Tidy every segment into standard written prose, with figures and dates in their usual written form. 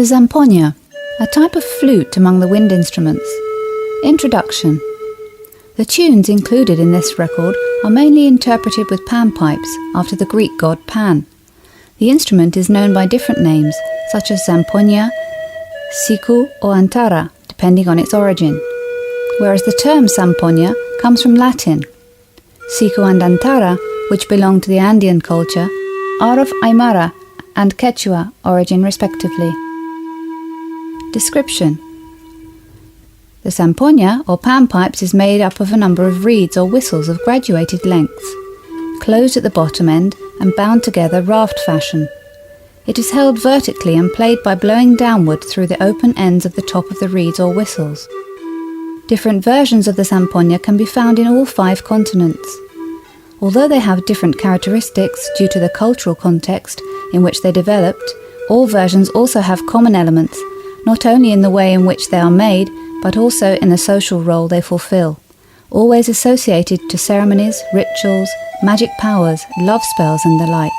The zampoña, a type of flute among the wind instruments. Introduction. The tunes included in this record are mainly interpreted with panpipes after the Greek god Pan. The instrument is known by different names, such as zampoña, siku or antara, depending on its origin, whereas the term zampoña comes from Latin. Siku and antara, which belong to the Andean culture, are of Aymara and Quechua origin respectively. Description. The zampoña or panpipes is made up of a number of reeds or whistles of graduated lengths, closed at the bottom end and bound together raft fashion. It is held vertically and played by blowing downward through the open ends of the top of the reeds or whistles. Different versions of the zampoña can be found in all 5 continents. Although they have different characteristics due to the cultural context in which they developed, all versions also have common elements, not only in the way in which they are made, but also in the social role they fulfill, always associated to ceremonies, rituals, magic powers, love spells and the like.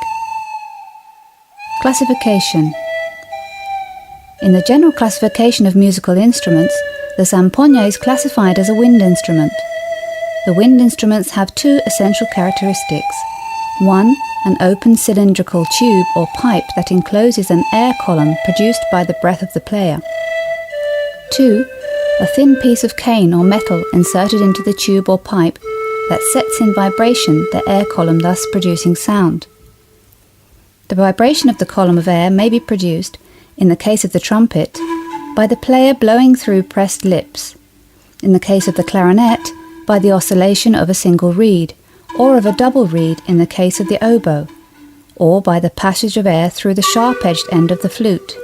Classification. In the general classification of musical instruments, the zampoña is classified as a wind instrument. The wind instruments have 2 essential characteristics. 1, an open cylindrical tube or pipe that encloses an air column produced by the breath of the player. 2, a thin piece of cane or metal inserted into the tube or pipe that sets in vibration the air column, thus producing sound. The vibration of the column of air may be produced, in the case of the trumpet, by the player blowing through pressed lips, in the case of the clarinet, by the oscillation of a single reed, or of a double reed in the case of the oboe, or by the passage of air through the sharp-edged end of the flute.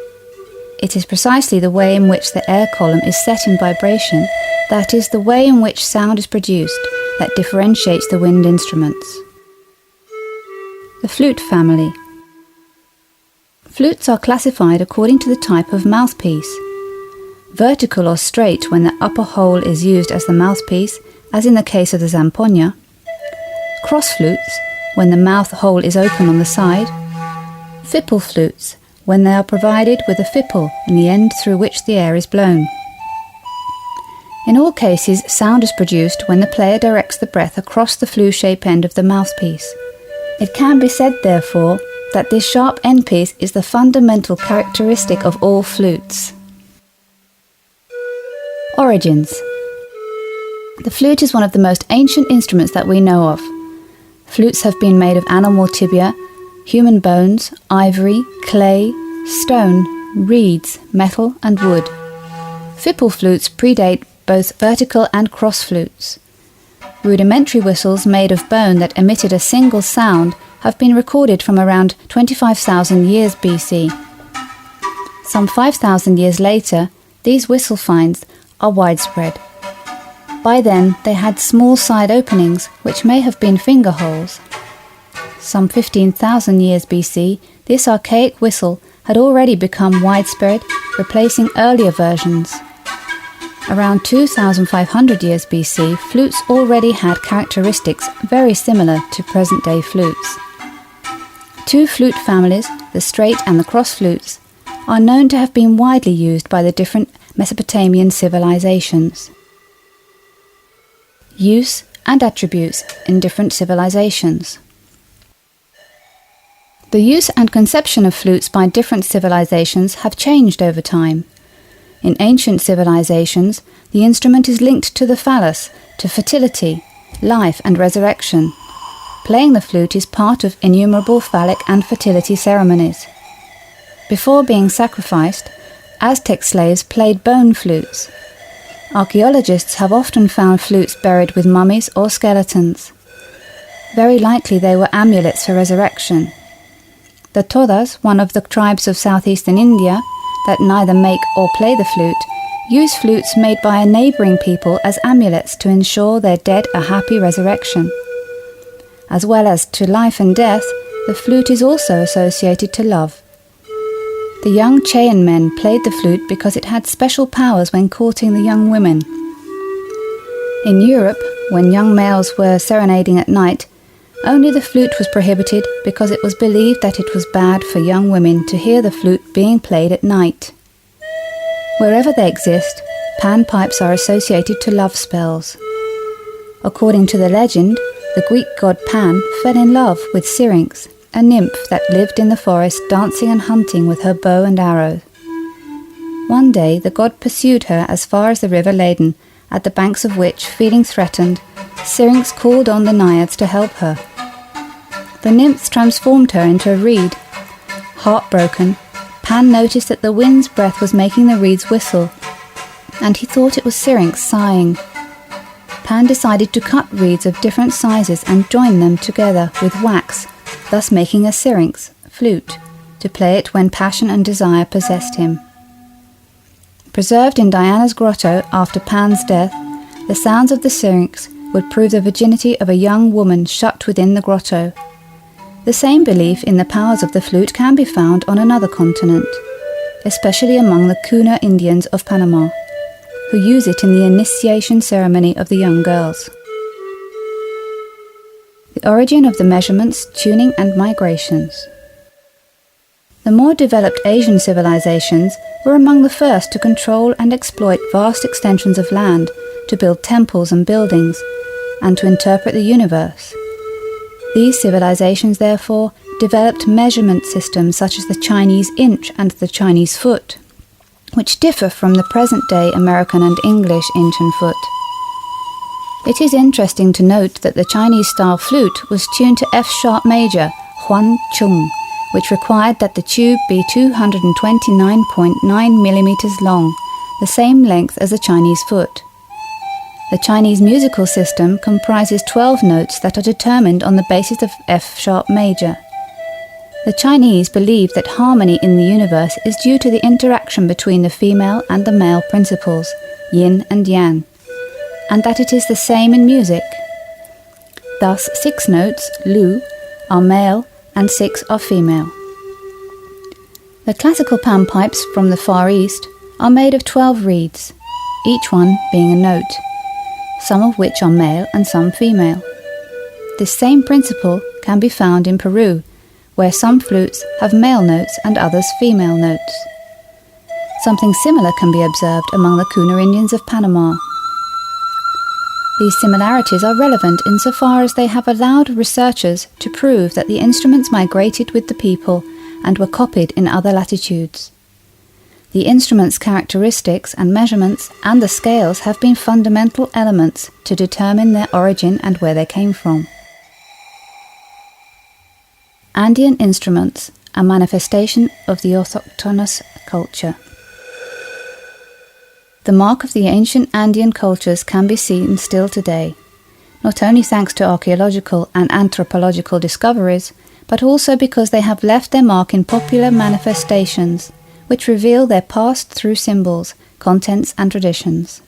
It is precisely the way in which the air column is set in vibration, that is, the way in which sound is produced, that differentiates the wind instruments. The Flute Family. Flutes are classified according to the type of mouthpiece. Vertical or straight when the upper hole is used as the mouthpiece, as in the case of the zampoña. Cross flutes, when the mouth hole is open on the side. Fipple flutes, when they are provided with a fipple in the end through which the air is blown. In all cases, sound is produced when the player directs the breath across the flue-shaped end of the mouthpiece. It can be said, therefore, that this sharp endpiece is the fundamental characteristic of all flutes. Origins. The flute is one of the most ancient instruments that we know of. Flutes have been made of animal tibia, human bones, ivory, clay, stone, reeds, metal and wood. Fipple flutes predate both vertical and cross flutes. Rudimentary whistles made of bone that emitted a single sound have been recorded from around 25,000 years BC. Some 5,000 years later, these whistle finds are widespread. By then, they had small side openings, which may have been finger holes. Some 15,000 years BC, this archaic whistle had already become widespread, replacing earlier versions. Around 2,500 years BC, flutes already had characteristics very similar to present-day flutes. 2 flute families, the straight and the cross flutes, are known to have been widely used by the different Mesopotamian civilizations. Use and attributes in different civilizations. The use and conception of flutes by different civilizations have changed over time. In ancient civilizations, the instrument is linked to the phallus, to fertility, life and resurrection. Playing the flute is part of innumerable phallic and fertility ceremonies. Before being sacrificed, Aztec slaves played bone flutes. Archaeologists have often found flutes buried with mummies or skeletons. Very likely they were amulets for resurrection. The Todas, one of the tribes of southeastern India, that neither make or play the flute, use flutes made by a neighbouring people as amulets to ensure their dead a happy resurrection. As well as to life and death, the flute is also associated to love. The young Chayan men played the flute because it had special powers when courting the young women. In Europe, when young males were serenading at night, only the flute was prohibited because it was believed that it was bad for young women to hear the flute being played at night. Wherever they exist, panpipes are associated to love spells. According to the legend, the Greek god Pan fell in love with Syrinx, a nymph that lived in the forest dancing and hunting with her bow and arrow. One day the god pursued her as far as the river Ladon, at the banks of which, feeling threatened, Syrinx called on the naiads to help her. The nymphs transformed her into a reed. Heartbroken, Pan noticed that the wind's breath was making the reeds whistle, and he thought it was Syrinx sighing. Pan decided to cut reeds of different sizes and join them together with wax, thus making a syrinx, flute, to play it when passion and desire possessed him. Preserved in Diana's grotto after Pan's death, the sounds of the syrinx would prove the virginity of a young woman shut within the grotto. The same belief in the powers of the flute can be found on another continent, especially among the Kuna Indians of Panama, who use it in the initiation ceremony of the young girls. The origin of the measurements, tuning and migrations. The more developed Asian civilizations were among the first to control and exploit vast extensions of land, to build temples and buildings, and to interpret the universe. These civilizations, therefore, developed measurement systems such as the Chinese inch and the Chinese foot, which differ from the present-day American and English inch and foot. It is interesting to note that the Chinese-style flute was tuned to F-sharp major, Huan Chung, which required that the tube be 229.9 millimeters long, the same length as the Chinese foot. The Chinese musical system comprises 12 notes that are determined on the basis of F-sharp major. The Chinese believe that harmony in the universe is due to the interaction between the female and the male principles, yin and yang, and that it is the same in music. Thus, 6 notes, lu, are male and 6 are female. The classical panpipes from the Far East are made of 12 reeds, each one being a note, some of which are male and some female. This same principle can be found in Peru, where some flutes have male notes and others female notes. Something similar can be observed among the Kuna Indians of Panama. These similarities are relevant insofar as they have allowed researchers to prove that the instruments migrated with the people and were copied in other latitudes. The instruments' characteristics and measurements and the scales have been fundamental elements to determine their origin and where they came from. Andean instruments, a manifestation of the autochthonous culture. The mark of the ancient Andean cultures can be seen still today, not only thanks to archaeological and anthropological discoveries, but also because they have left their mark in popular manifestations, which reveal their past through symbols, contents and traditions.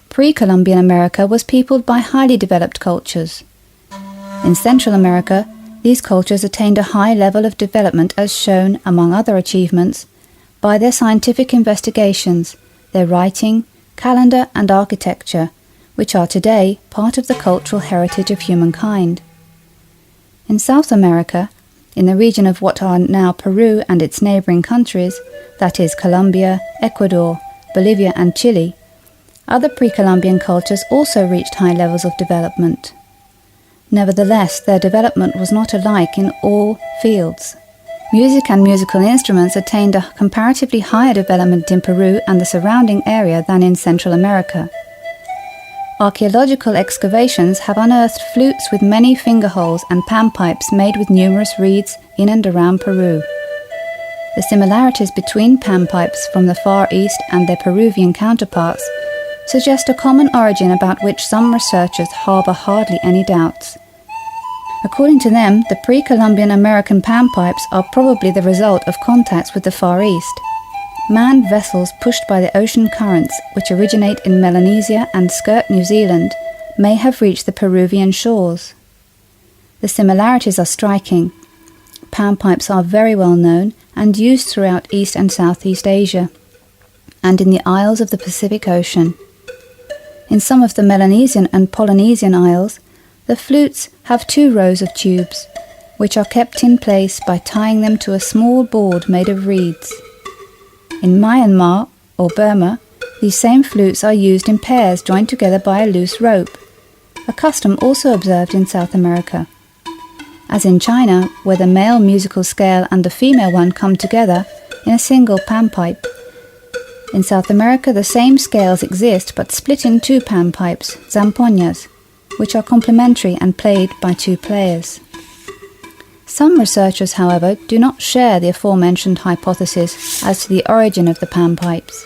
Pre-Columbian America was peopled by highly developed cultures. In Central America, these cultures attained a high level of development as shown, among other achievements, by their scientific investigations, their writing, calendar and architecture, which are today part of the cultural heritage of humankind. In South America, in the region of what are now Peru and its neighbouring countries, that is Colombia, Ecuador, Bolivia and Chile, other pre-Columbian cultures also reached high levels of development. Nevertheless, their development was not alike in all fields. Music and musical instruments attained a comparatively higher development in Peru and the surrounding area than in Central America. Archaeological excavations have unearthed flutes with many finger holes and panpipes made with numerous reeds in and around Peru. The similarities between panpipes from the Far East and their Peruvian counterparts suggest a common origin about which some researchers harbour hardly any doubts. According to them, the pre-Columbian American panpipes are probably the result of contacts with the Far East. Manned vessels pushed by the ocean currents, which originate in Melanesia and skirt New Zealand, may have reached the Peruvian shores. The similarities are striking. Panpipes are very well known and used throughout East and Southeast Asia, and in the isles of the Pacific Ocean. In some of the Melanesian and Polynesian isles, the flutes have 2 rows of tubes, which are kept in place by tying them to a small board made of reeds. In Myanmar, or Burma, these same flutes are used in pairs joined together by a loose rope, a custom also observed in South America. As in China, where the male musical scale and the female one come together in a single panpipe. In South America, the same scales exist but split in two panpipes, zampoñas, which are complementary and played by two players. Some researchers, however, do not share the aforementioned hypothesis as to the origin of the panpipes,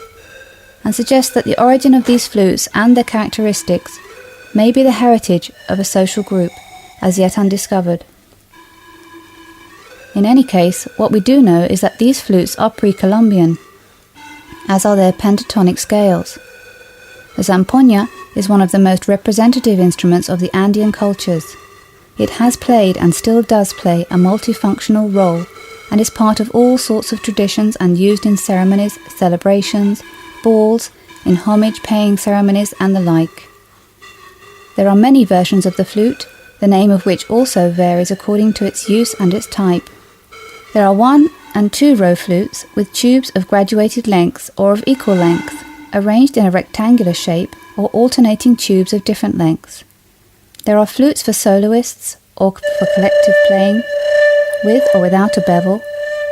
and suggest that the origin of these flutes and their characteristics may be the heritage of a social group as yet undiscovered. In any case, what we do know is that these flutes are pre-Columbian, as are their pentatonic scales. The zampoña is one of the most representative instruments of the Andean cultures. It has played and still does play a multifunctional role and is part of all sorts of traditions and used in ceremonies, celebrations, balls, in homage-paying ceremonies and the like. There are many versions of the flute, the name of which also varies according to its use and its type. There are 1- and 2-row flutes with tubes of graduated lengths or of equal length, arranged in a rectangular shape, or alternating tubes of different lengths. There are flutes for soloists or for collective playing, with or without a bevel,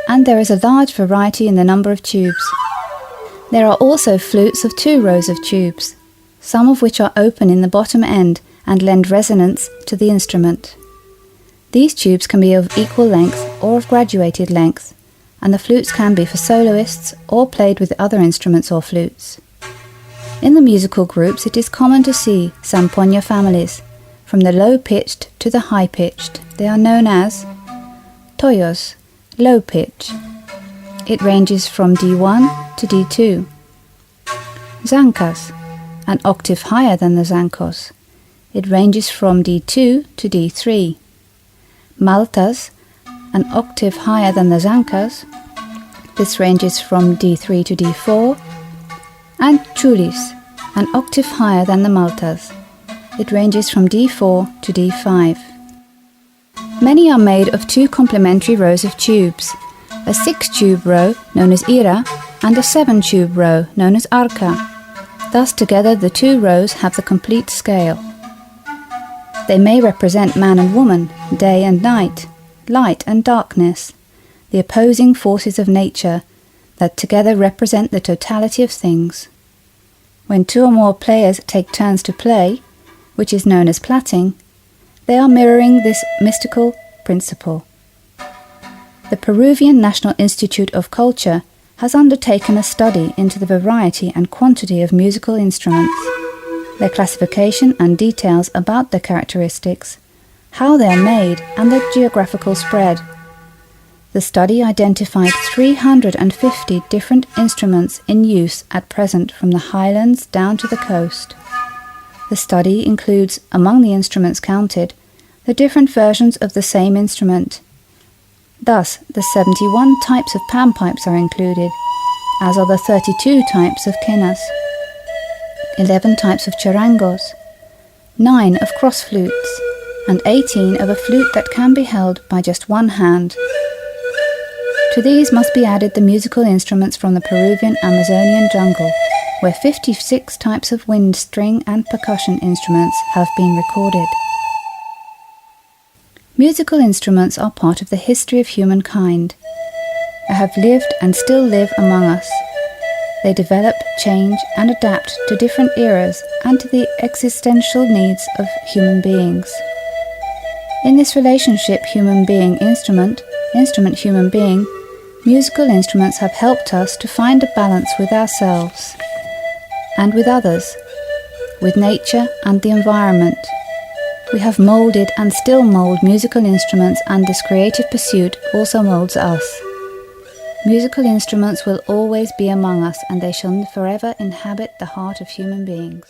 and there is a large variety in the number of tubes. There are also flutes of 2 rows of tubes, some of which are open in the bottom end and lend resonance to the instrument. These tubes can be of equal length or of graduated length, and the flutes can be for soloists or played with other instruments or flutes. In the musical groups it is common to see zampoña families, from the low-pitched to the high-pitched. They are known as toyos, low pitch. It ranges from D1 to D2. Zancas, an octave higher than the zancos. It ranges from D2 to D3. Maltas, an octave higher than the zancas. This ranges from D3 to D4. And chulis, an octave higher than the maltas. It ranges from D4 to D5. Many are made of 2 complementary rows of tubes, a 6-tube row known as ira and a 7-tube row known as arca. Thus together the 2 rows have the complete scale. They may represent man and woman, day and night, light and darkness, the opposing forces of nature that together represent the totality of things. When 2 or more players take turns to play, which is known as plaiting, they are mirroring this mystical principle. The Peruvian National Institute of Culture has undertaken a study into the variety and quantity of musical instruments, their classification and details about their characteristics, how they are made, and their geographical spread. The study identified 350 different instruments in use at present from the highlands down to the coast. The study includes, among the instruments counted, the different versions of the same instrument. Thus, the 71 types of panpipes are included, as are the 32 types of quenas, 11 types of charangos, 9 of cross flutes, and 18 of a flute that can be held by just one hand. To these must be added the musical instruments from the Peruvian Amazonian jungle, where 56 types of wind, string and percussion instruments have been recorded. Musical instruments are part of the history of humankind. They have lived and still live among us. They develop, change and adapt to different eras and to the existential needs of human beings. In this relationship human being-instrument, instrument-human being, musical instruments have helped us to find a balance with ourselves and with others, with nature and the environment. We have moulded and still mould musical instruments, and this creative pursuit also moulds us. Musical instruments will always be among us, and they shall forever inhabit the heart of human beings.